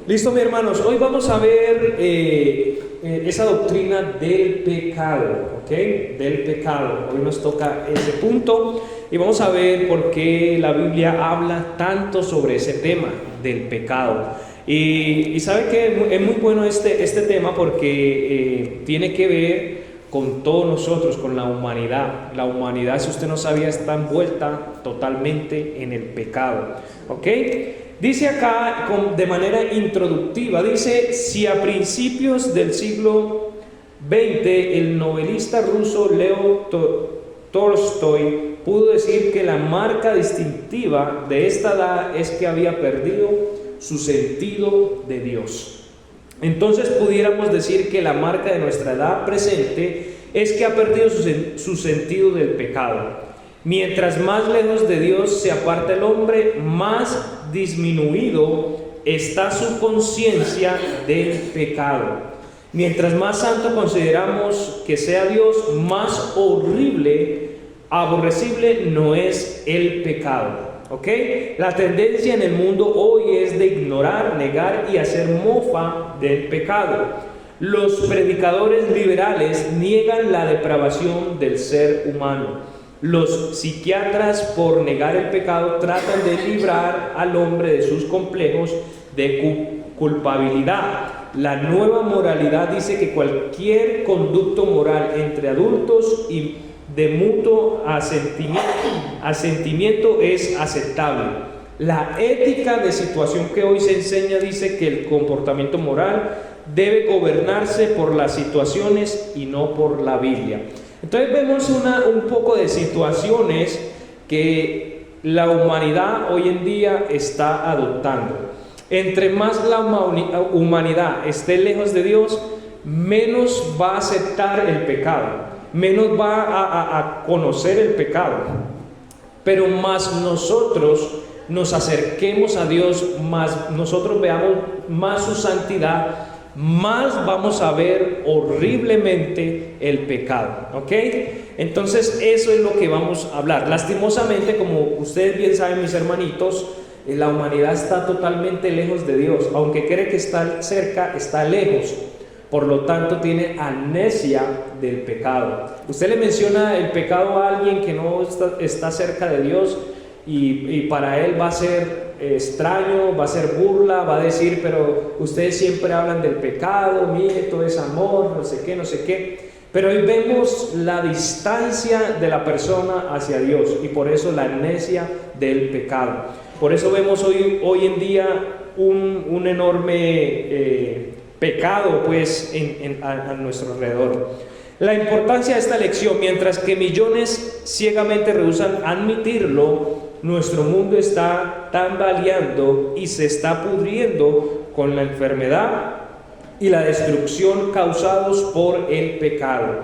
Listo, mis hermanos, hoy vamos a ver esa doctrina del pecado, ¿ok? Del pecado. Hoy nos toca ese punto y vamos a ver por qué la Biblia habla tanto sobre ese tema del pecado. Y sabe que es muy bueno este tema porque tiene que ver con todos nosotros, con la humanidad. La humanidad, si usted no sabía, está envuelta totalmente en el pecado, ¿ok? Dice acá de manera introductiva, dice: si a principios del siglo XX el novelista ruso Leo Tolstoy pudo decir que la marca distintiva de esta edad es que había perdido su sentido de Dios, entonces pudiéramos decir que la marca de nuestra edad presente es que ha perdido su sentido del pecado. Mientras más lejos de Dios se aparta el hombre, más disminuido está su conciencia del pecado. Mientras más santo consideramos que sea Dios, más horrible, aborrecible no es el pecado. ¿Ok? La tendencia en el mundo hoy es de ignorar, negar y hacer mofa del pecado. Los predicadores liberales niegan la depravación del ser humano. Los psiquiatras, por negar el pecado, tratan de librar al hombre de sus complejos de culpabilidad. La nueva moralidad dice que cualquier conducto moral entre adultos y de mutuo asentimiento es aceptable. La ética de situación que hoy se enseña dice que el comportamiento moral debe gobernarse por las situaciones y no por la Biblia. Entonces vemos un poco de situaciones que la humanidad hoy en día está adoptando. Entre más la humanidad esté lejos de Dios, menos va a aceptar el pecado, menos va a conocer el pecado. Pero más nosotros nos acerquemos a Dios, más nosotros veamos más su santidad, más vamos a ver horriblemente el pecado, ¿ok? Entonces eso es lo que vamos a hablar. Lastimosamente, como ustedes bien saben, mis hermanitos, la humanidad está totalmente lejos de Dios. Aunque cree que está cerca, está lejos. Por lo tanto, tiene amnesia del pecado. Usted le menciona el pecado a alguien que no está cerca de Dios y para él va a ser extraño, va a ser burla, va a decir: pero ustedes siempre hablan del pecado, mire, todo es amor, no sé qué, no sé qué. Pero hoy vemos la distancia de la persona hacia Dios y por eso la amnesia del pecado. Por eso vemos hoy en día un enorme pecado pues a nuestro alrededor. La importancia de esta lección: mientras que millones ciegamente rehúsan admitirlo, nuestro mundo está tambaleando y se está pudriendo con la enfermedad y la destrucción causados por el pecado.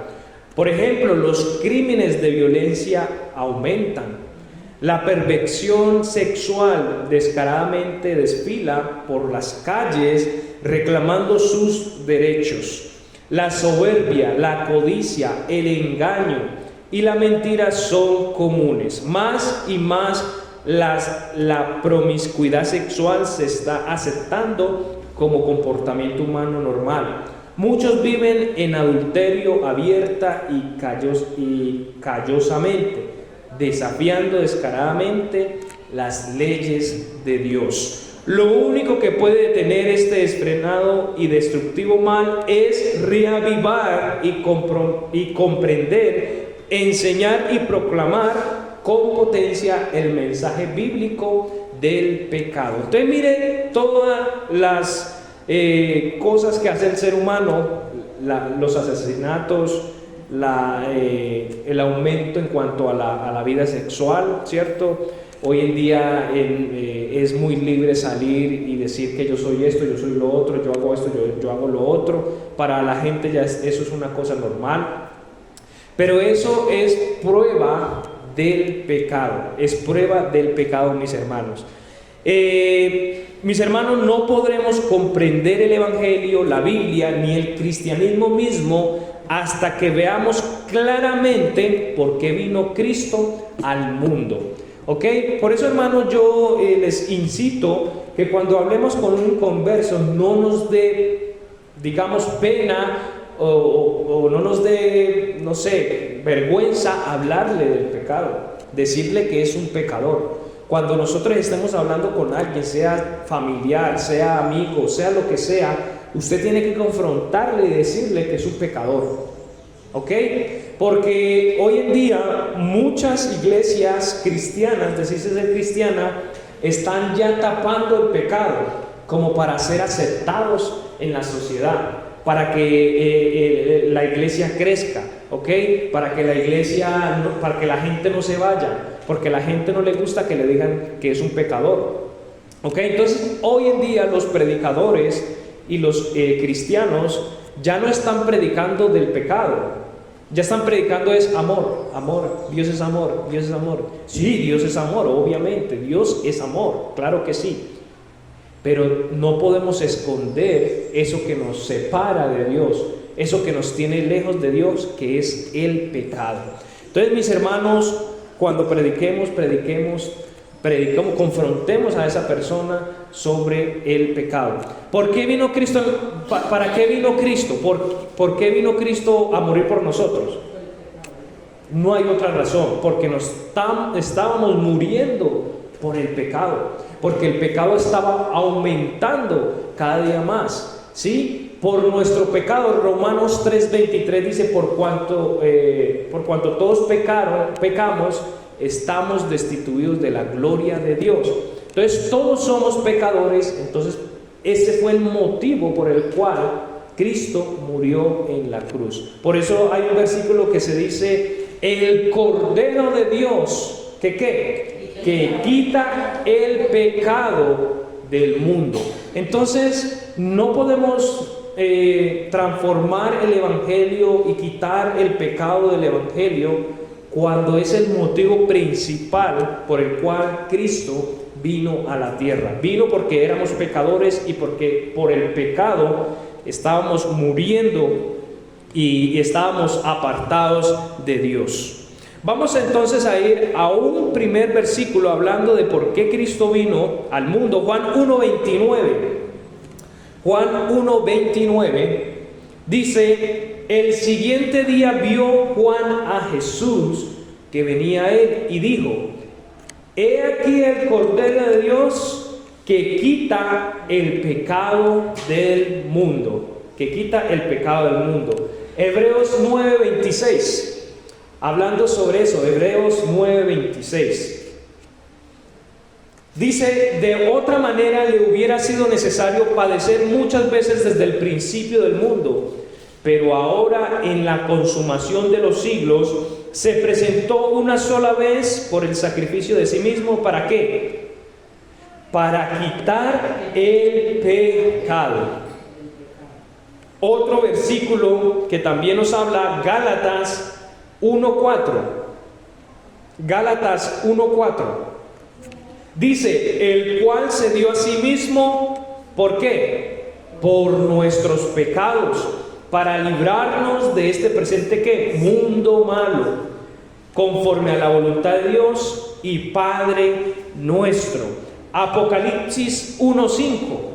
Por ejemplo, los crímenes de violencia aumentan. La perversión sexual descaradamente desfila por las calles reclamando sus derechos. La soberbia, la codicia, el engaño y la mentira son comunes. Más y más la promiscuidad sexual se está aceptando como comportamiento humano normal. Muchos viven en adulterio abierta y callosamente, desafiando descaradamente las leyes de Dios. Lo único que puede detener este desfrenado y destructivo mal es reavivar y comprender, enseñar y proclamar con potencia el mensaje bíblico del pecado. Entonces mire todas las cosas que hace el ser humano, los asesinatos, el aumento en cuanto a la vida sexual, ¿cierto? Hoy en día es muy libre salir y decir que yo soy esto, yo soy lo otro, yo hago esto, yo hago lo otro. Para la gente ya eso es una cosa normal. Pero eso es prueba del pecado, es prueba del pecado, mis hermanos. Mis hermanos, no podremos comprender el Evangelio, la Biblia, ni el cristianismo mismo hasta que veamos claramente por qué vino Cristo al mundo. ¿Ok? Por eso, hermanos, yo les incito que cuando hablemos con un converso no nos dé, digamos, pena o no nos dé, no sé, vergüenza hablarle del pecado, decirle que es un pecador. Cuando nosotros estemos hablando con alguien, sea familiar, sea amigo, sea lo que sea, usted tiene que confrontarle y decirle que es un pecador. ¿Ok? Porque hoy en día muchas iglesias cristianas, decirse ser cristiana, están ya tapando el pecado como para ser aceptados en la sociedad, para que la iglesia crezca, ¿ok? Para que la iglesia, para que la gente no se vaya, porque a la gente no le gusta que le digan que es un pecador, ¿ok? Entonces hoy en día los predicadores y los cristianos ya no están predicando del pecado. Ya están predicando es amor, amor, Dios es amor, Dios es amor. Sí, Dios es amor, obviamente, Dios es amor, claro que sí. Pero no podemos esconder eso que nos separa de Dios, eso que nos tiene lejos de Dios, que es el pecado. Entonces, mis hermanos, cuando prediquemos, confrontemos a esa persona sobre el pecado. ¿Por qué vino Cristo? ¿Para qué vino Cristo? ¿Por qué vino Cristo a morir por nosotros? No hay otra razón, porque estábamos muriendo por el pecado, porque el pecado estaba aumentando cada día más, ¿sí? Por nuestro pecado. Romanos 3:23 dice, por cuanto todos pecamos, estamos destituidos de la gloria de Dios. Entonces todos somos pecadores. Entonces ese fue el motivo por el cual Cristo murió en la cruz. Por eso hay un versículo que se dice, el Cordero de Dios, que quita el pecado del mundo. Entonces no podemos transformar el Evangelio y quitar el pecado del Evangelio cuando es el motivo principal por el cual Cristo vino a la tierra. Vino porque éramos pecadores y porque por el pecado estábamos muriendo y estábamos apartados de Dios. Vamos entonces a ir a un primer versículo hablando de por qué Cristo vino al mundo. Juan 1:29. Juan 1:29 dice, el siguiente día vio Juan a Jesús que venía a él y dijo, he aquí el Cordero de Dios que quita el pecado del mundo, que quita el pecado del mundo. Hebreos 9:26, hablando sobre eso, Hebreos 9:26. Dice, de otra manera le hubiera sido necesario padecer muchas veces desde el principio del mundo, pero ahora en la consumación de los siglos se presentó una sola vez por el sacrificio de sí mismo. ¿Para qué? Para quitar el pecado. Otro versículo que también nos habla, Gálatas 1:4. Gálatas 1:4. Dice, el cual se dio a sí mismo, ¿por qué? Por nuestros pecados, para librarnos de este presente ¿qué? Mundo malo, conforme a la voluntad de Dios y Padre nuestro. Apocalipsis 1:5.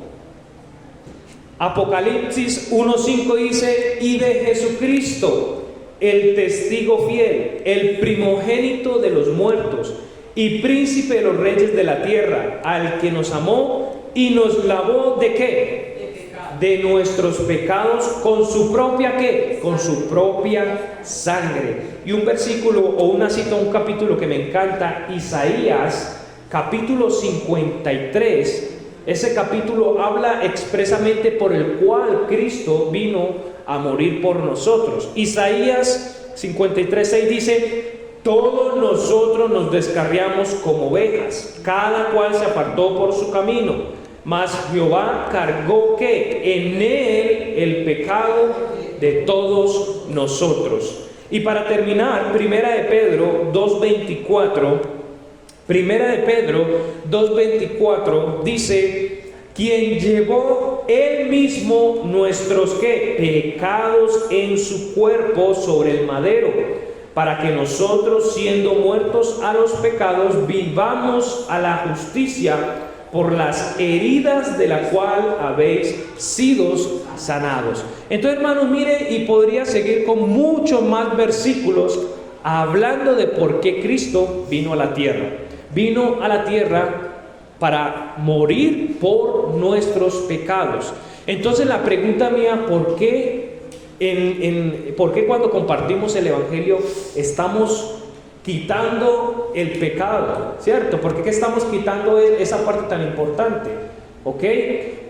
Apocalipsis 1:5 dice, y de Jesucristo, el testigo fiel, el primogénito de los muertos y príncipe de los reyes de la tierra, al que nos amó y nos lavó ¿de qué? De nuestros pecados con su propia ¿qué? Con su propia sangre. Y un versículo o una cita, un capítulo que me encanta, Isaías capítulo 53. Ese capítulo habla expresamente por el cual Cristo vino a morir por nosotros. Isaías 53:6 dice, todos nosotros nos descarriamos como ovejas, cada cual se apartó por su camino, mas Jehová cargó ¿qué? En él el pecado de todos nosotros. Y para terminar, Primera de Pedro 2:24, Primera de Pedro 2:24 dice, quien llevó él mismo nuestros ¿qué? Pecados en su cuerpo sobre el madero, para que nosotros, siendo muertos a los pecados, vivamos a la justicia, por las heridas de la cual habéis sido sanados. Entonces, hermanos, mire, y podría seguir con muchos más versículos hablando de por qué Cristo vino a la tierra. Vino a la tierra para morir por nuestros pecados. Entonces, la pregunta mía, ¿por qué cuando compartimos el Evangelio estamos quitando el pecado? ¿Cierto? ¿Por qué estamos quitando esa parte tan importante? ¿Ok?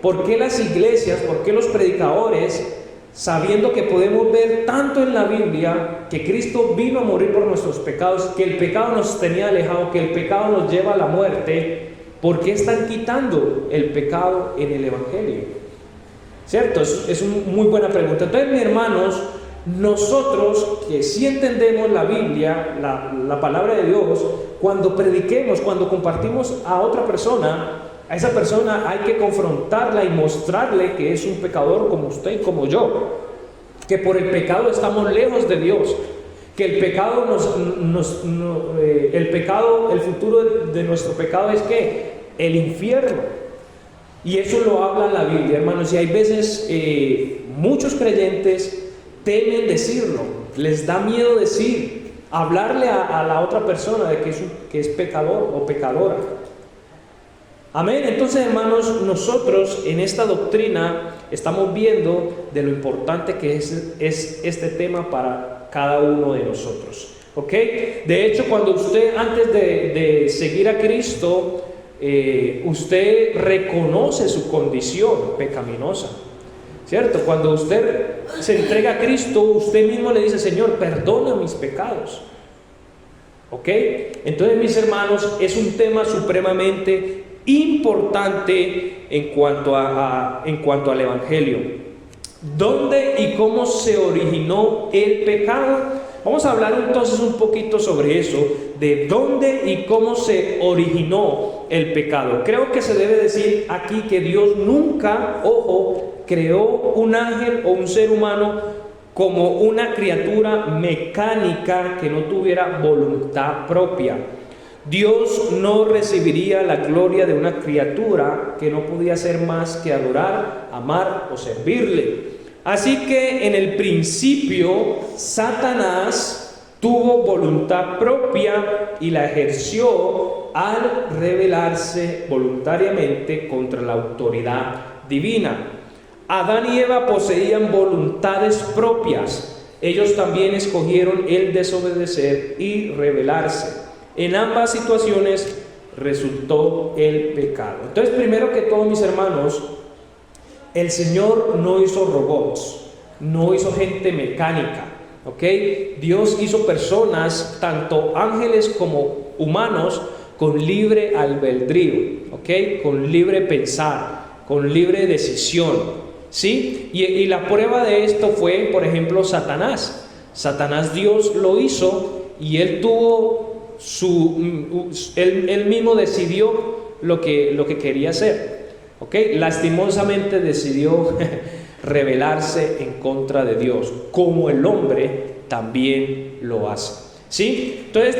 ¿Por qué las iglesias, por qué los predicadores, sabiendo que podemos ver tanto en la Biblia que Cristo vino a morir por nuestros pecados, que el pecado nos tenía alejado, que el pecado nos lleva a la muerte, por qué están quitando el pecado en el Evangelio? ¿Cierto? Es una muy buena pregunta. Entonces, mis hermanos, nosotros que sí entendemos la Biblia, la palabra de Dios, cuando prediquemos, cuando compartimos a otra persona, a esa persona hay que confrontarla y mostrarle que es un pecador como usted y como yo, que por el pecado estamos lejos de Dios, que el pecado el futuro de nuestro pecado es que el infierno. Y eso lo habla la Biblia, hermanos, y hay veces muchos creyentes temen decirlo, les da miedo hablarle a la otra persona de que es pecador o pecadora. Amén. Entonces, hermanos, nosotros en esta doctrina estamos viendo de lo importante que es este tema para cada uno de nosotros. ¿Ok? De hecho, cuando usted, antes de seguir a Cristo, usted reconoce su condición pecaminosa, ¿cierto? Cuando usted se entrega a Cristo, usted mismo le dice: Señor, perdona mis pecados. ¿Ok? Entonces, mis hermanos, es un tema supremamente importante en cuanto al Evangelio. ¿Dónde y cómo se originó el pecado? Vamos a hablar entonces un poquito sobre eso, de dónde y cómo se originó el pecado. Creo que se debe decir aquí que Dios nunca, creó un ángel o un ser humano como una criatura mecánica que no tuviera voluntad propia. Dios no recibiría la gloria de una criatura que no podía hacer más que adorar, amar o servirle. Así que en el principio Satanás tuvo voluntad propia y la ejerció al rebelarse voluntariamente contra la autoridad divina. Adán y Eva poseían voluntades propias. Ellos también escogieron el desobedecer y rebelarse. En ambas situaciones resultó el pecado. Entonces, primero que todo, mis hermanos, el Señor no hizo robots, no hizo gente mecánica, ¿ok? Dios hizo personas, tanto ángeles como humanos, con libre albedrío, ¿ok? Con libre pensar, con libre decisión, ¿sí? Y la prueba de esto fue, por ejemplo, Satanás. Satanás, Dios lo hizo y él tuvo él mismo decidió lo que quería hacer. ¿Okay? Lastimosamente decidió rebelarse en contra de Dios, como el hombre también lo hace. ¿Sí? Entonces,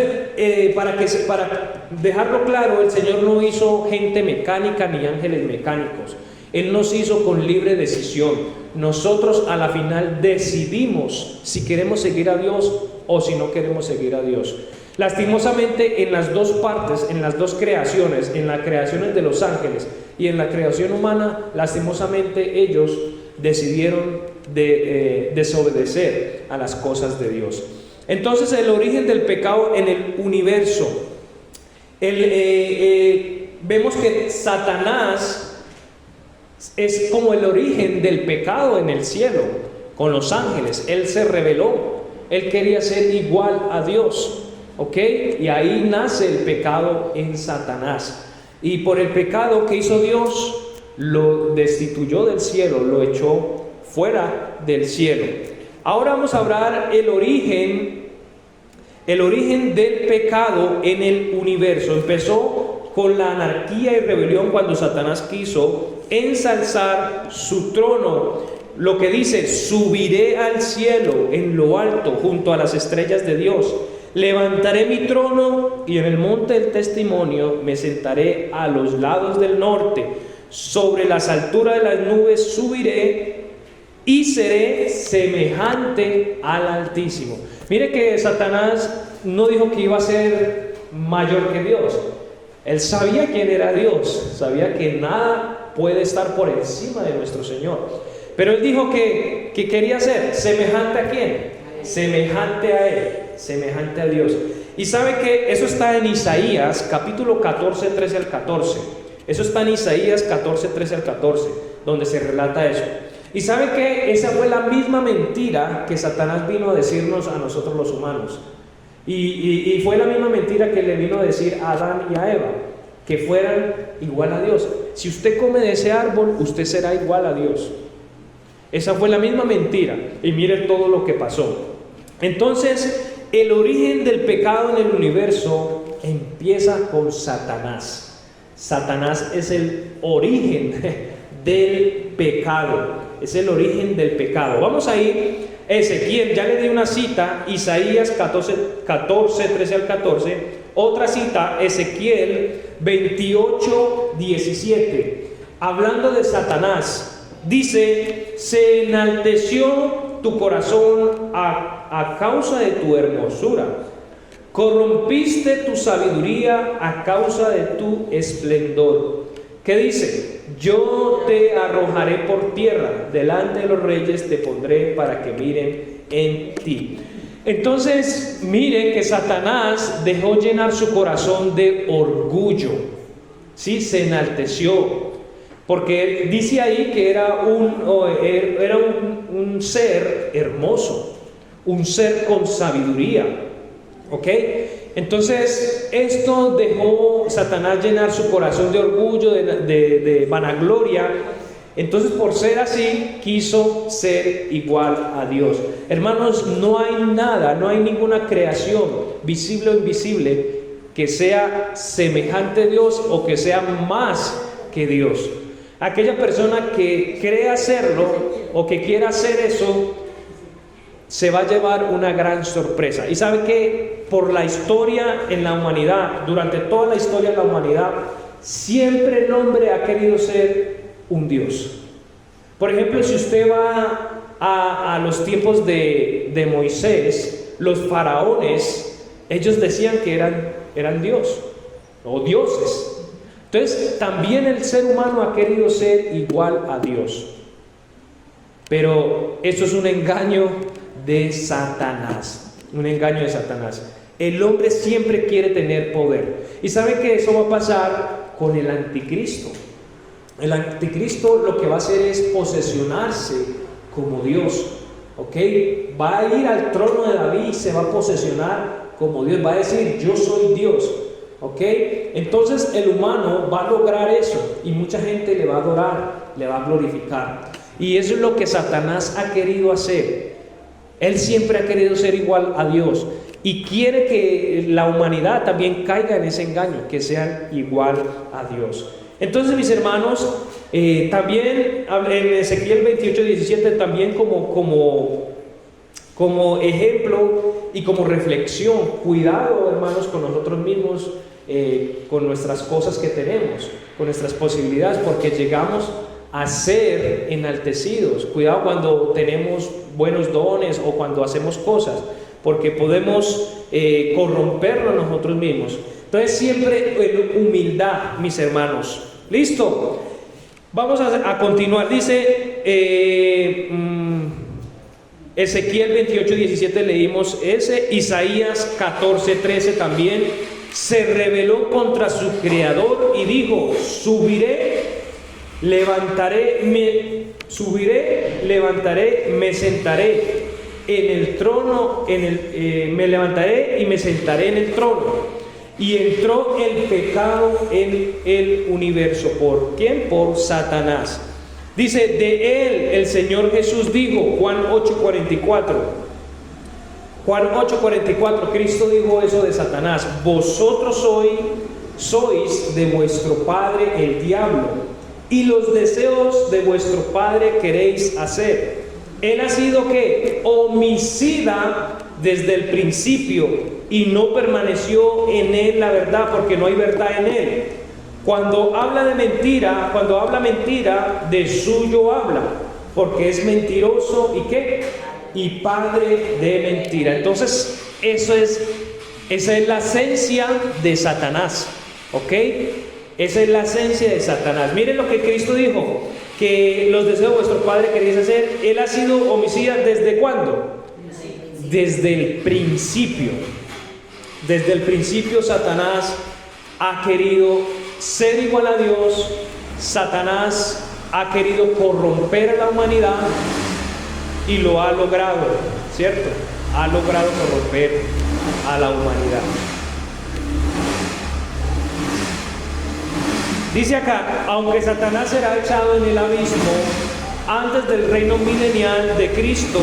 para dejarlo claro, el Señor no hizo gente mecánica ni ángeles mecánicos. Él nos hizo con libre decisión. Nosotros a la final decidimos si queremos seguir a Dios o si no queremos seguir a Dios. Lastimosamente, en las dos partes, en las dos creaciones, en las creaciones de los ángeles y en la creación humana, lastimosamente ellos decidieron desobedecer a las cosas de Dios. Entonces, el origen del pecado en el universo, vemos que Satanás es como el origen del pecado en el cielo, con los ángeles. Él se rebeló, él quería ser igual a Dios. ¿Ok? Y ahí nace el pecado en Satanás. Y por el pecado que hizo Dios, lo destituyó del cielo, lo echó fuera del cielo. Ahora vamos a hablar el origen del pecado en el universo. Empezó con la anarquía y rebelión cuando Satanás quiso ensalzar su trono. lo que dice: subiré al cielo en lo alto junto a las estrellas de Dios. Levantaré mi trono y en el monte del testimonio me sentaré a los lados del norte. Sobre las alturas de las nubes subiré y seré semejante al Altísimo. Mire que Satanás no dijo que iba a ser mayor que Dios. Él sabía quién era Dios, sabía que nada puede estar por encima de nuestro Señor. Pero él dijo que quería ser semejante ¿a quién? Semejante a Él, semejante a Dios. Y sabe que eso está en Isaías capítulo 14, 13 al 14. Eso está en Isaías 14, 13 al 14, donde se relata eso. Y sabe que esa fue la misma mentira que Satanás vino a decirnos a nosotros los humanos. Y fue la misma mentira que le vino a decir a Adán y a Eva, que fueran igual a Dios. Si usted come de ese árbol, usted será igual a Dios. Esa fue la misma mentira. Y mire todo lo que pasó. Entonces, el origen del pecado en el universo empieza con Satanás. Satanás es el origen del pecado. Es el origen del pecado. Vamos a ir a Ezequiel, ya le di una cita, Isaías 14, 13 al 14. Otra cita, Ezequiel 28, 17. Hablando de Satanás. Dice: se enalteció tu corazón a causa de tu hermosura, corrompiste tu sabiduría a causa de tu esplendor. ¿Qué dice? Yo te arrojaré por tierra, delante de los reyes te pondré para que miren en ti. Entonces, mire que Satanás dejó llenar su corazón de orgullo. Sí, se enalteció. Porque dice ahí que era un ser hermoso, un ser con sabiduría. ¿Ok? Entonces, esto dejó Satanás llenar su corazón de orgullo, de vanagloria. Entonces, por ser así, quiso ser igual a Dios. Hermanos, no hay nada, no hay ninguna creación, visible o invisible, que sea semejante a Dios o que sea más que Dios. Aquella persona que cree hacerlo o que quiera hacer eso, se va a llevar una gran sorpresa. Y sabe que por la historia en la humanidad, durante toda la historia de la humanidad, siempre el hombre ha querido ser un Dios. Por ejemplo, si usted va a los tiempos de Moisés, los faraones, ellos decían que eran Dios o dioses. Entonces, también el ser humano ha querido ser igual a Dios. Pero eso es un engaño de Satanás. Un engaño de Satanás. El hombre siempre quiere tener poder. Y sabe que eso va a pasar con el anticristo. El anticristo lo que va a hacer es posesionarse como Dios. ¿Ok? Va a ir al trono de David y se va a posesionar como Dios. Va a decir: yo soy Dios. ¿Ok? Entonces el humano va a lograr eso y mucha gente le va a adorar, le va a glorificar. Y eso es lo que Satanás ha querido hacer. Él siempre ha querido ser igual a Dios y quiere que la humanidad también caiga en ese engaño, que sean igual a Dios. Entonces, mis hermanos, también en Ezequiel 28, 17, también como ejemplo y como reflexión, cuidado, hermanos, con nosotros mismos, con nuestras cosas que tenemos, con nuestras posibilidades, porque llegamos a ser enaltecidos. Cuidado cuando tenemos buenos dones o cuando hacemos cosas, porque podemos corromperlo nosotros mismos. Entonces, siempre en humildad, mis hermanos. ¿Listo? Vamos a continuar. Dice Ezequiel 28, 17 leímos ese. Subirás 14, 13 también. Se rebeló contra su creador y dijo: subiré, levantaré, me sentaré en el trono, me levantaré y me sentaré en el trono. Y entró el pecado en el universo. ¿Por quién? Por Satanás. Dice: de él el Señor Jesús dijo, Juan 8:44. Juan 8:44, Cristo dijo eso de Satanás: vosotros sois de vuestro padre el diablo, y los deseos de vuestro padre queréis hacer. Él ha sido ¿qué? Homicida desde el principio y no permaneció en él la verdad, porque no hay verdad en él. Cuando habla de mentira, cuando habla mentira, de suyo habla, porque es mentiroso y ¿qué? Y padre de mentira. Entonces, esa es la esencia de Satanás, ¿ok? Esa es la esencia de Satanás. Miren lo que Cristo dijo, que los deseos de vuestro padre queréis hacer. Él ha sido homicida ¿desde cuándo? Desde el principio. Desde el principio Satanás ha querido ser igual a Dios. Satanás ha querido corromper a la humanidad y lo ha logrado, ¿cierto? Ha logrado corromper a la humanidad. Dice acá, aunque Satanás será echado en el abismo antes del reino milenial de Cristo,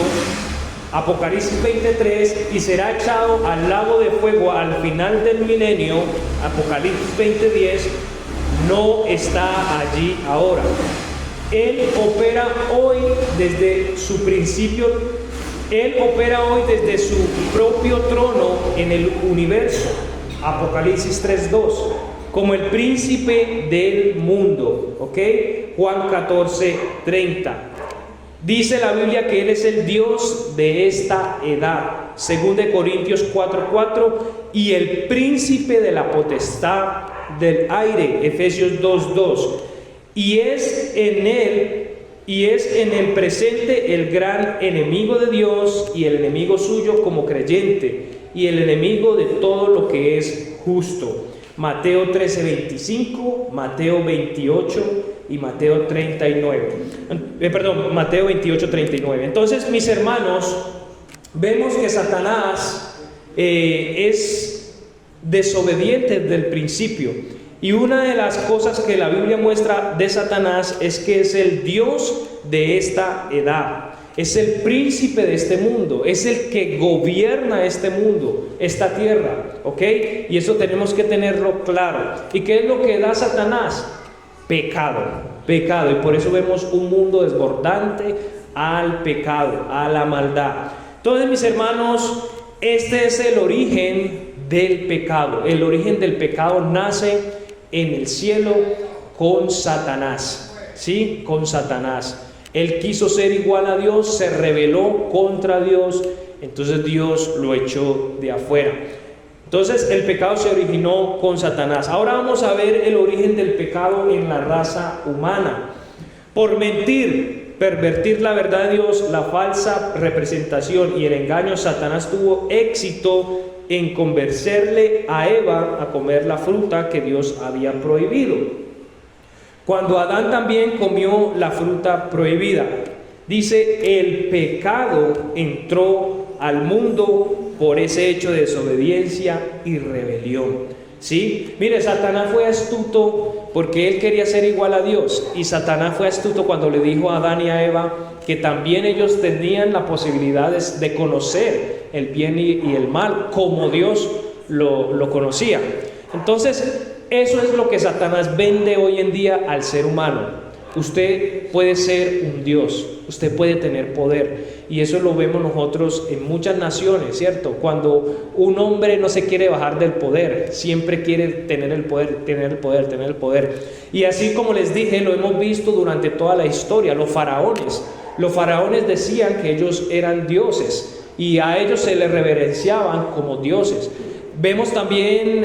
Apocalipsis 23, y será echado al lago de fuego al final del milenio, Apocalipsis 20:10, no está allí ahora. Él opera hoy desde su principio, Él opera hoy desde su propio trono en el universo, Apocalipsis 3:2, como el príncipe del mundo, ¿ok? Juan 14:30. Dice la Biblia que Él es el Dios de esta edad, 2 Corintios 4:4, y el príncipe de la potestad del aire, Efesios 2:2, y es en el presente el gran enemigo de Dios y el enemigo suyo como creyente, y el enemigo de todo lo que es justo. Mateo 13:25, Mateo 28 y Mateo 39. Mateo 28:39. Entonces, mis hermanos, vemos que Satanás es desobediente desde el principio. Y una de las cosas que la Biblia muestra de Satanás es que es el Dios de esta edad. Es el príncipe de este mundo, es el que gobierna este mundo, esta tierra, ¿ok? Y eso tenemos que tenerlo claro. ¿Y qué es lo que da Satanás? Pecado. Y por eso vemos un mundo desbordante al pecado, a la maldad. Entonces, mis hermanos, este es el origen del pecado. El origen del pecado nace en el cielo con Satanás, ¿sí? Con Satanás. Él quiso ser igual a Dios, se rebeló contra Dios, entonces Dios lo echó de afuera. Entonces el pecado se originó con Satanás. Ahora vamos a ver el origen del pecado en la raza humana. Por mentir, pervertir la verdad de Dios, la falsa representación y el engaño, Satanás tuvo éxito en convencerle a Eva a comer la fruta que Dios había prohibido. Cuando Adán también comió la fruta prohibida, dice, el pecado entró al mundo por ese hecho de desobediencia y rebelión. ¿Sí? Mire, Satanás fue astuto porque él quería ser igual a Dios. Y Satanás fue astuto cuando le dijo a Adán y a Eva que también ellos tenían la posibilidad de conocer el bien y el mal como Dios lo conocía. Entonces, eso es lo que Satanás vende hoy en día al ser humano. Usted puede ser un Dios, usted puede tener poder, y eso lo vemos nosotros en muchas naciones, ¿cierto? Cuando un hombre no se quiere bajar del poder, siempre quiere tener el poder. Y así como les dije, lo hemos visto durante toda la historia. Los faraones decían que ellos eran dioses y a ellos se les reverenciaban como dioses. Vemos también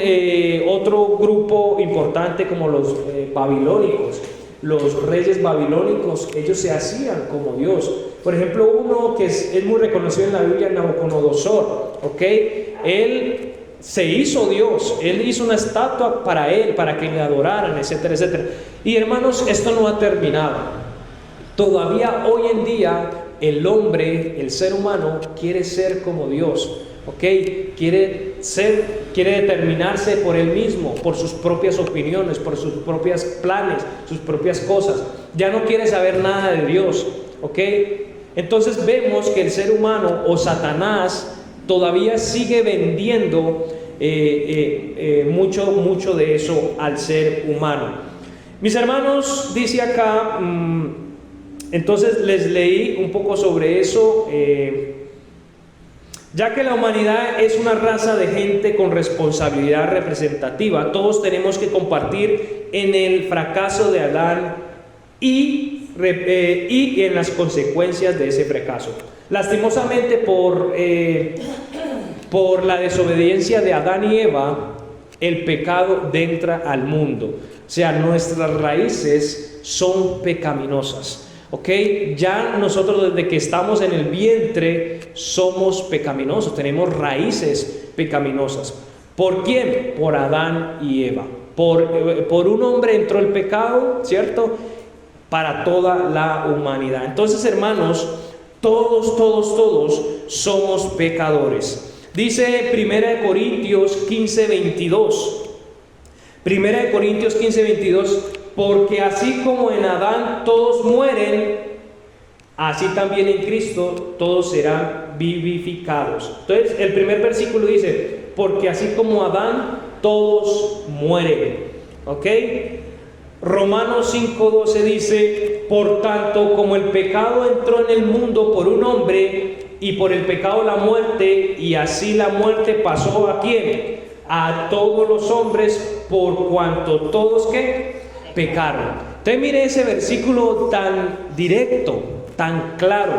otro grupo importante como los babilónicos. Los reyes babilónicos, ellos se hacían como Dios. Por ejemplo, uno que es muy reconocido en la Biblia, Nabucodonosor, ¿ok? Él se hizo Dios, él hizo una estatua para él, para que le adoraran, etcétera, etcétera. Y hermanos, esto no ha terminado. Todavía hoy en día el hombre, el ser humano, quiere ser como Dios, ¿ok? Quiere determinarse por él mismo, por sus propias opiniones, por sus propios planes, sus propias cosas. Ya no quiere saber nada de Dios, ¿ok? Entonces vemos que el ser humano o Satanás todavía sigue vendiendo mucho de eso al ser humano. Mis hermanos, dice acá, entonces les leí un poco sobre eso, ya que la humanidad es una raza de gente con responsabilidad representativa, todos tenemos que compartir en el fracaso de Adán y en las consecuencias de ese fracaso. Lastimosamente por la desobediencia de Adán y Eva, el pecado entra al mundo. O sea, nuestras raíces son pecaminosas. ¿Ok? Ya nosotros desde que estamos en el vientre somos pecaminosos, tenemos raíces pecaminosas. ¿Por quién? Por Adán y Eva. Por un hombre entró el pecado, ¿cierto? Para toda la humanidad. Entonces, hermanos, todos somos pecadores. Dice 1 Corintios 15:22. 1 Corintios 15:22. Porque así como en Adán todos mueren, así también en Cristo todos serán vivificados. Entonces el primer versículo dice, porque así como Adán todos mueren. ¿Ok? Romanos 5:12 dice, por tanto como el pecado entró en el mundo por un hombre, y por el pecado la muerte, y así la muerte pasó ¿a quién? A todos los hombres, por cuanto todos ¿qué? Pecaron. Entonces mire ese versículo tan directo, tan claro.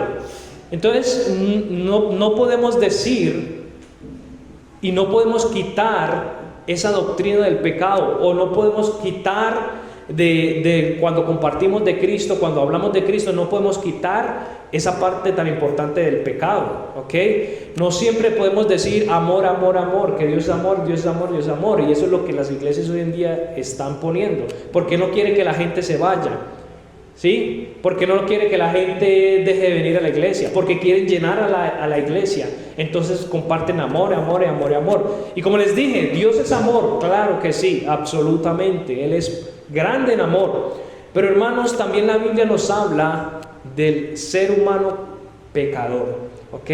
Entonces no podemos decir y no podemos quitar esa doctrina del pecado, o no podemos quitar de cuando compartimos de Cristo, cuando hablamos de Cristo, no podemos quitar esa parte tan importante del pecado, ¿ok? No siempre podemos decir amor, amor, amor, que Dios es amor, Dios es amor, Dios es amor, y eso es lo que las iglesias hoy en día están poniendo, porque no quiere que la gente se vaya, ¿sí? Porque no quiere que la gente deje de venir a la iglesia, porque quieren llenar a la iglesia. Entonces comparten amor, amor, amor, amor. Y como les dije, Dios es amor, claro que sí, absolutamente, Él es grande en amor. Pero hermanos, también la Biblia nos habla del ser humano pecador, ¿ok?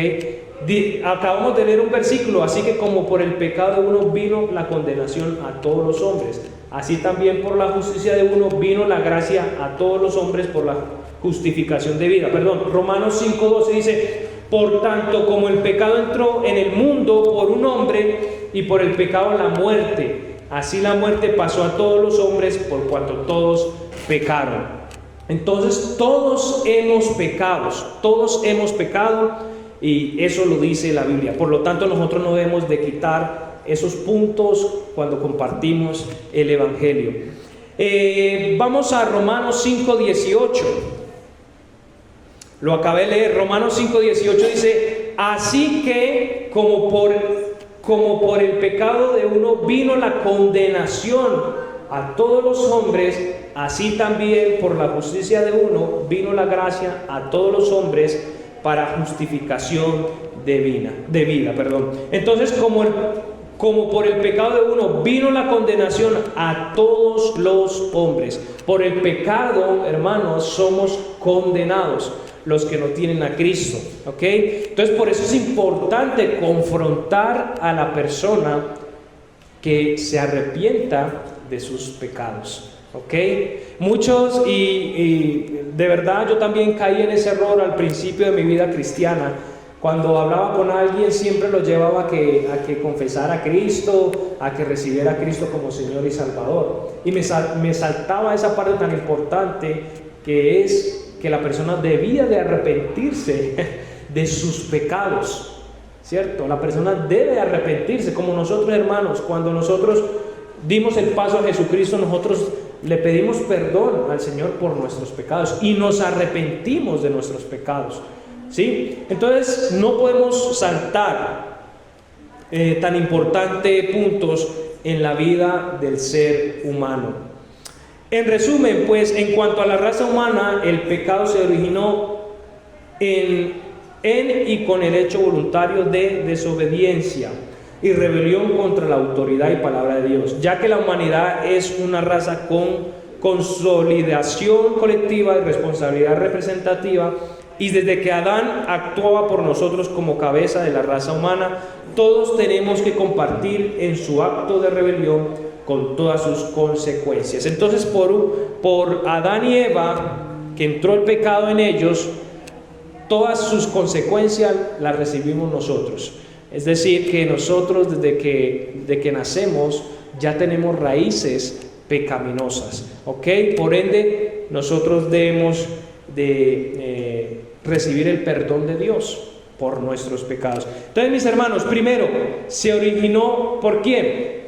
Acabamos de leer un versículo, así que como por el pecado de uno vino la condenación a todos los hombres, así también por la justicia de uno vino la gracia a todos los hombres por la justificación de vida. Romanos 5:12 dice, por tanto como el pecado entró en el mundo por un hombre, y por el pecado la muerte, así la muerte pasó a todos los hombres por cuanto todos pecaron. Entonces todos hemos pecado, y eso lo dice la Biblia. Por lo tanto, nosotros no debemos de quitar esos puntos cuando compartimos el Evangelio. Vamos a Romanos 5:18. Lo acabé de leer. Romanos 5:18 dice, así que como por el pecado de uno vino la condenación a todos los hombres, así también por la justicia de uno vino la gracia a todos los hombres para justificación de vida. Entonces, como por el pecado de uno vino la condenación a todos los hombres. Por el pecado, hermanos, somos condenados los que no tienen a Cristo, ¿ok? Entonces, por eso es importante confrontar a la persona que se arrepienta de sus pecados, ¿ok? Muchos, y de verdad yo también caí en ese error al principio de mi vida cristiana. Cuando hablaba con alguien siempre lo llevaba a que confesara a Cristo, a que recibiera a Cristo como Señor y Salvador, y me saltaba esa parte tan importante, que es que la persona debía de arrepentirse de sus pecados, ¿cierto? La persona debe arrepentirse, como nosotros, hermanos, cuando nosotros dimos el paso a Jesucristo, nosotros le pedimos perdón al Señor por nuestros pecados y nos arrepentimos de nuestros pecados, ¿sí? Entonces no podemos saltar tan importantes puntos en la vida del ser humano. En resumen, pues, en cuanto a la raza humana, el pecado se originó en y con el hecho voluntario de desobediencia y rebelión contra la autoridad y palabra de Dios, ya que la humanidad es una raza con consolidación colectiva y responsabilidad representativa, y desde que Adán actuaba por nosotros como cabeza de la raza humana, todos tenemos que compartir en su acto de rebelión con todas sus consecuencias. Entonces, por Adán y Eva, que entró el pecado en ellos, todas sus consecuencias las recibimos nosotros. Es decir, que nosotros desde que nacemos ya tenemos raíces pecaminosas, ¿ok? Por ende, nosotros debemos de recibir el perdón de Dios por nuestros pecados. Entonces, mis hermanos, primero, se originó, ¿por quién?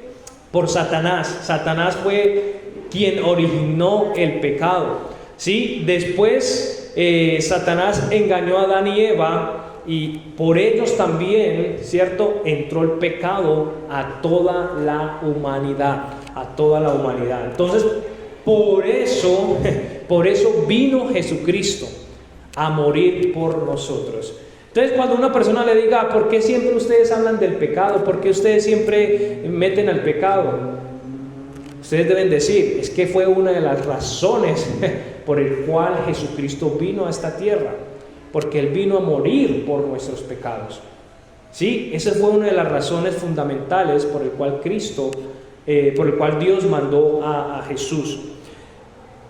Por Satanás. Satanás fue quien originó el pecado, ¿sí? Después, Satanás engañó a Adán y Eva, y por ellos también, ¿cierto?, entró el pecado a toda la humanidad, a toda la humanidad. Entonces, por eso vino Jesucristo a morir por nosotros. Entonces, cuando una persona le diga, ¿por qué siempre ustedes hablan del pecado? ¿Por qué ustedes siempre meten al pecado? Ustedes deben decir, es que fue una de las razones por el cual Jesucristo vino a esta tierra, porque Él vino a morir por nuestros pecados. ¿Sí? Esa fue una de las razones fundamentales por el cual Dios mandó a Jesús.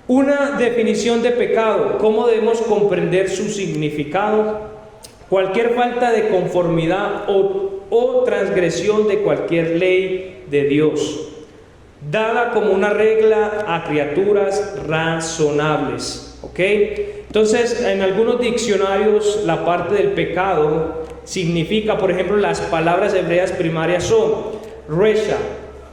Una definición de pecado, ¿cómo debemos comprender su significado? Cualquier falta de conformidad o transgresión de cualquier ley de Dios, dada como una regla a criaturas razonables, ¿ok? Entonces, en algunos diccionarios, la parte del pecado significa, por ejemplo, las palabras hebreas primarias son resha,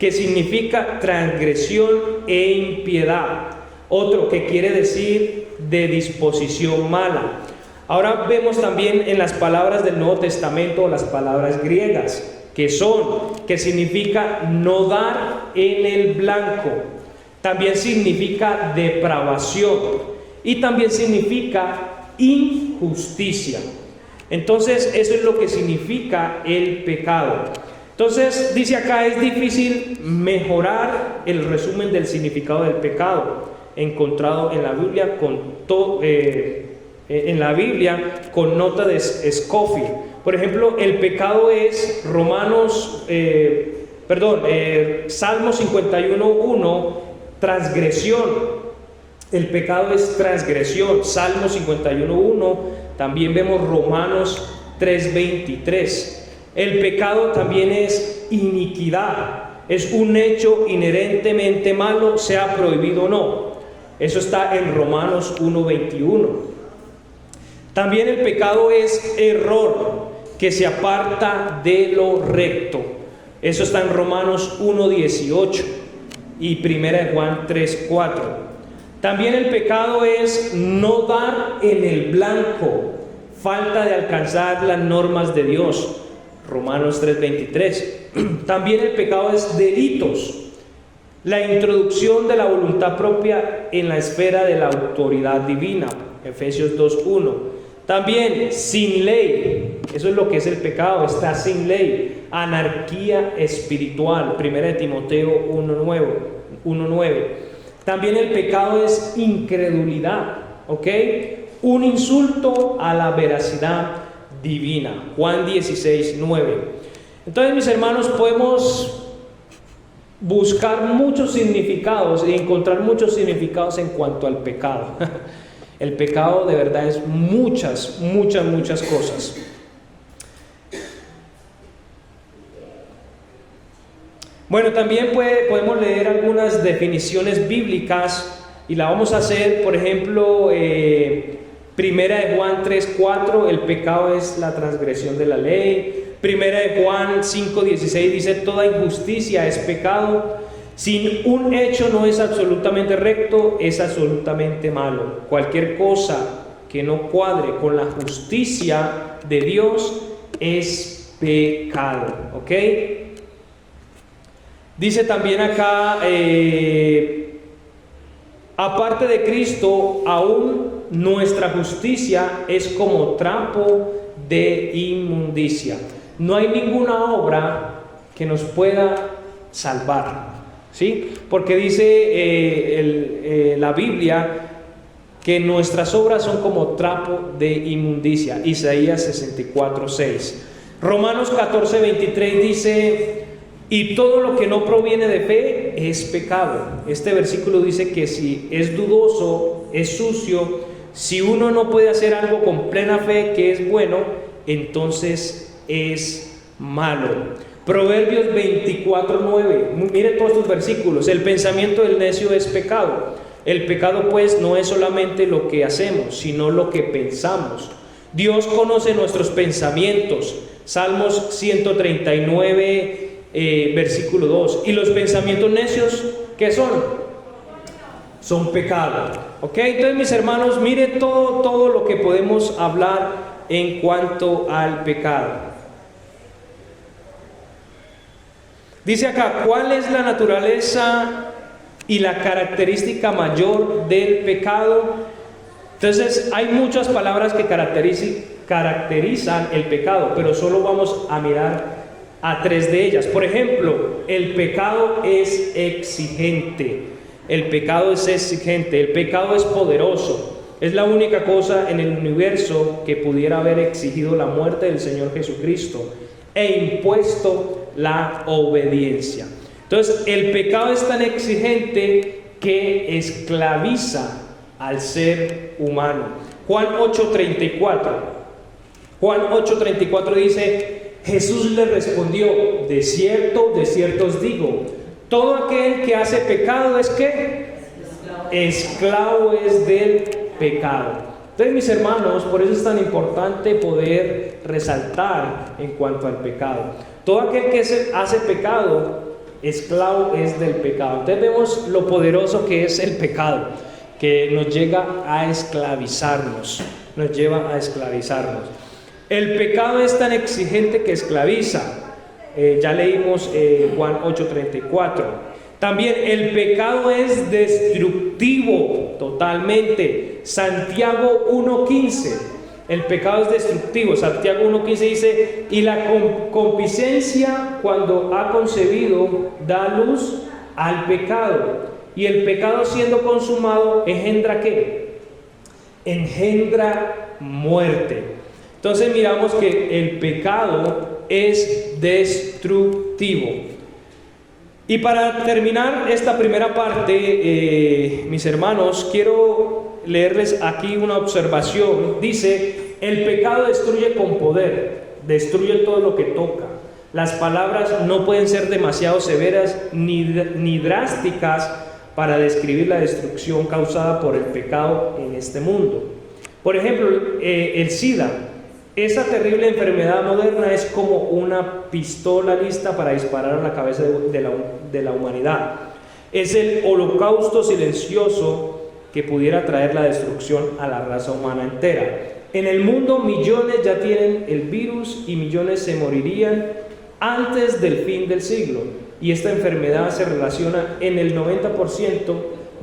que significa transgresión e impiedad. Otro que quiere decir de disposición mala. Ahora vemos también en las palabras del Nuevo Testamento las palabras griegas, que significa no dar en el blanco. También significa depravación. Y también significa injusticia. Entonces, eso es lo que significa el pecado. Entonces, dice acá, es difícil mejorar el resumen del significado del pecado encontrado en la Biblia con nota de Scofield. Por ejemplo, el pecado es Salmo 51:1, transgresión. El pecado es transgresión, Salmo 51:1. También vemos Romanos 3:23. El pecado también es iniquidad, es un hecho inherentemente malo, sea prohibido o no. Eso está en Romanos 1:21. También el pecado es error, que se aparta de lo recto. Eso está en Romanos 1:18 y 1 Juan 3:4. También el pecado es no dar en el blanco, falta de alcanzar las normas de Dios, Romanos 3:23. También el pecado es delitos, la introducción de la voluntad propia en la esfera de la autoridad divina, Efesios 2:1. También sin ley, eso es lo que es el pecado, está sin ley, anarquía espiritual, 1 Timoteo 1:9. También el pecado es incredulidad, ¿ok? Un insulto a la veracidad divina, Juan 16:9. Entonces, mis hermanos, podemos buscar muchos significados y encontrar muchos significados en cuanto al pecado. El pecado de verdad es muchas cosas. Bueno, también podemos leer algunas definiciones bíblicas y la vamos a hacer, por ejemplo, Primera de Juan 3:4, el pecado es la transgresión de la ley. Primera de Juan 5:16 dice, toda injusticia es pecado. Si un hecho no es absolutamente recto, es absolutamente malo. Cualquier cosa que no cuadre con la justicia de Dios es pecado, ¿ok? Dice también acá, aparte de Cristo, aún nuestra justicia es como trapo de inmundicia. No hay ninguna obra que nos pueda salvar, ¿sí? Porque dice la Biblia que nuestras obras son como trapo de inmundicia, Isaías 64:6. Romanos 14:23 dice, Y todo lo que no proviene de fe es pecado. Este versículo dice que si es dudoso, es sucio, si uno no puede hacer algo con plena fe que es bueno, entonces es malo. Proverbios 24:9. Mire todos estos versículos. El pensamiento del necio es pecado. El pecado pues no es solamente lo que hacemos, sino lo que pensamos. Dios conoce nuestros pensamientos. Salmos 139, versículo 2. Y los pensamientos necios, ¿qué son? Son pecado. Ok, entonces mis hermanos, mire todo lo que podemos hablar en cuanto al pecado. Dice acá, ¿cuál es la naturaleza y la característica mayor del pecado? Entonces hay muchas palabras que caracterizan el pecado, pero solo vamos a mirar a 3 de ellas. Por ejemplo, el pecado es exigente. El pecado es exigente, el pecado es poderoso. Es la única cosa en el universo que pudiera haber exigido la muerte del Señor Jesucristo e impuesto la obediencia. Entonces, el pecado es tan exigente que esclaviza al ser humano. Juan 8:34. Juan 8:34 dice: Jesús le respondió, de cierto os digo, todo aquel que hace pecado es ¿qué? Esclavo es del pecado. Entonces, mis hermanos, por eso es tan importante poder resaltar en cuanto al pecado. Todo aquel que hace pecado, esclavo es del pecado. Entonces vemos lo poderoso que es el pecado, que nos llega a esclavizarnos, nos lleva a esclavizarnos. El pecado es tan exigente que esclaviza. Ya leímos Juan 8:34. También el pecado es destructivo totalmente. Santiago 1:15. El pecado es destructivo. Santiago 1:15 dice: y la concupiscencia, cuando ha concebido, da luz al pecado. Y el pecado, siendo consumado, engendra ¿qué? Engendra muerte. Entonces miramos que el pecado es destructivo. Y para terminar esta primera parte, mis hermanos, quiero leerles aquí una observación. Dice: el pecado destruye con poder, destruye todo lo que toca. Las palabras no pueden ser demasiado severas ni drásticas para describir la destrucción causada por el pecado en este mundo. Por ejemplo, el SIDA. Esa terrible enfermedad moderna es como una pistola lista para disparar a la cabeza de la humanidad. Es el holocausto silencioso que pudiera traer la destrucción a la raza humana entera. En el mundo millones ya tienen el virus y millones se morirían antes del fin del siglo. Y esta enfermedad se relaciona en el 90%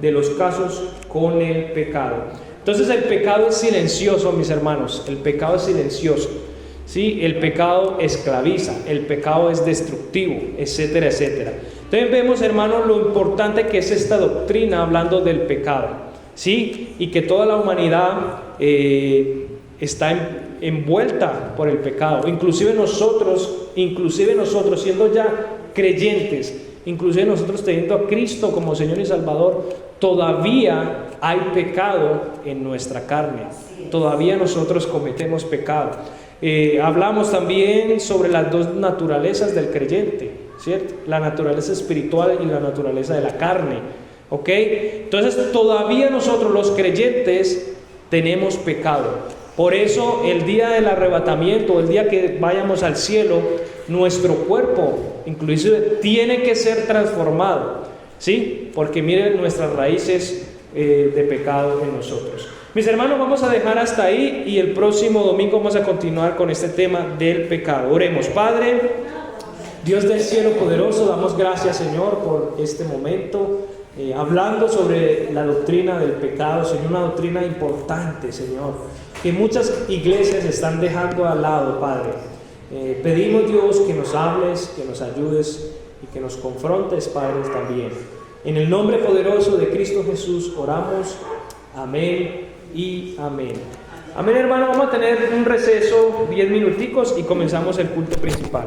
de los casos con el pecado. Entonces el pecado es silencioso, mis hermanos. El pecado es silencioso, ¿sí? El pecado esclaviza, el pecado es destructivo, etcétera, etcétera. Entonces vemos, hermanos, lo importante que es esta doctrina hablando del pecado, ¿sí? Y que toda la humanidad está envuelta por el pecado. Inclusive nosotros siendo ya creyentes, inclusive nosotros teniendo a Cristo como Señor y Salvador, todavía hay pecado en nuestra carne. Todavía nosotros cometemos pecado. Hablamos también sobre las 2 naturalezas del creyente, ¿cierto? La naturaleza espiritual y la naturaleza de la carne, ¿ok? Entonces todavía nosotros los creyentes tenemos pecado. Por eso el día del arrebatamiento, el día que vayamos al cielo, nuestro cuerpo inclusive tiene que ser transformado, ¿sí? Porque miren nuestras raíces de pecado en nosotros. Mis hermanos, vamos a dejar hasta ahí y el próximo domingo vamos a continuar con este tema del pecado. Oremos. Padre, Dios del cielo poderoso, damos gracias, Señor, por este momento, hablando sobre la doctrina del pecado, Señor, una doctrina importante, Señor, que muchas iglesias están dejando al lado, Padre. Pedimos, Dios, que nos hables, que nos ayudes y que nos confrontes, Padre, también. En el nombre poderoso de Cristo Jesús oramos. Amén y amén. Amén, hermano. Vamos a tener un receso, 10 minuticos, y comenzamos el culto principal.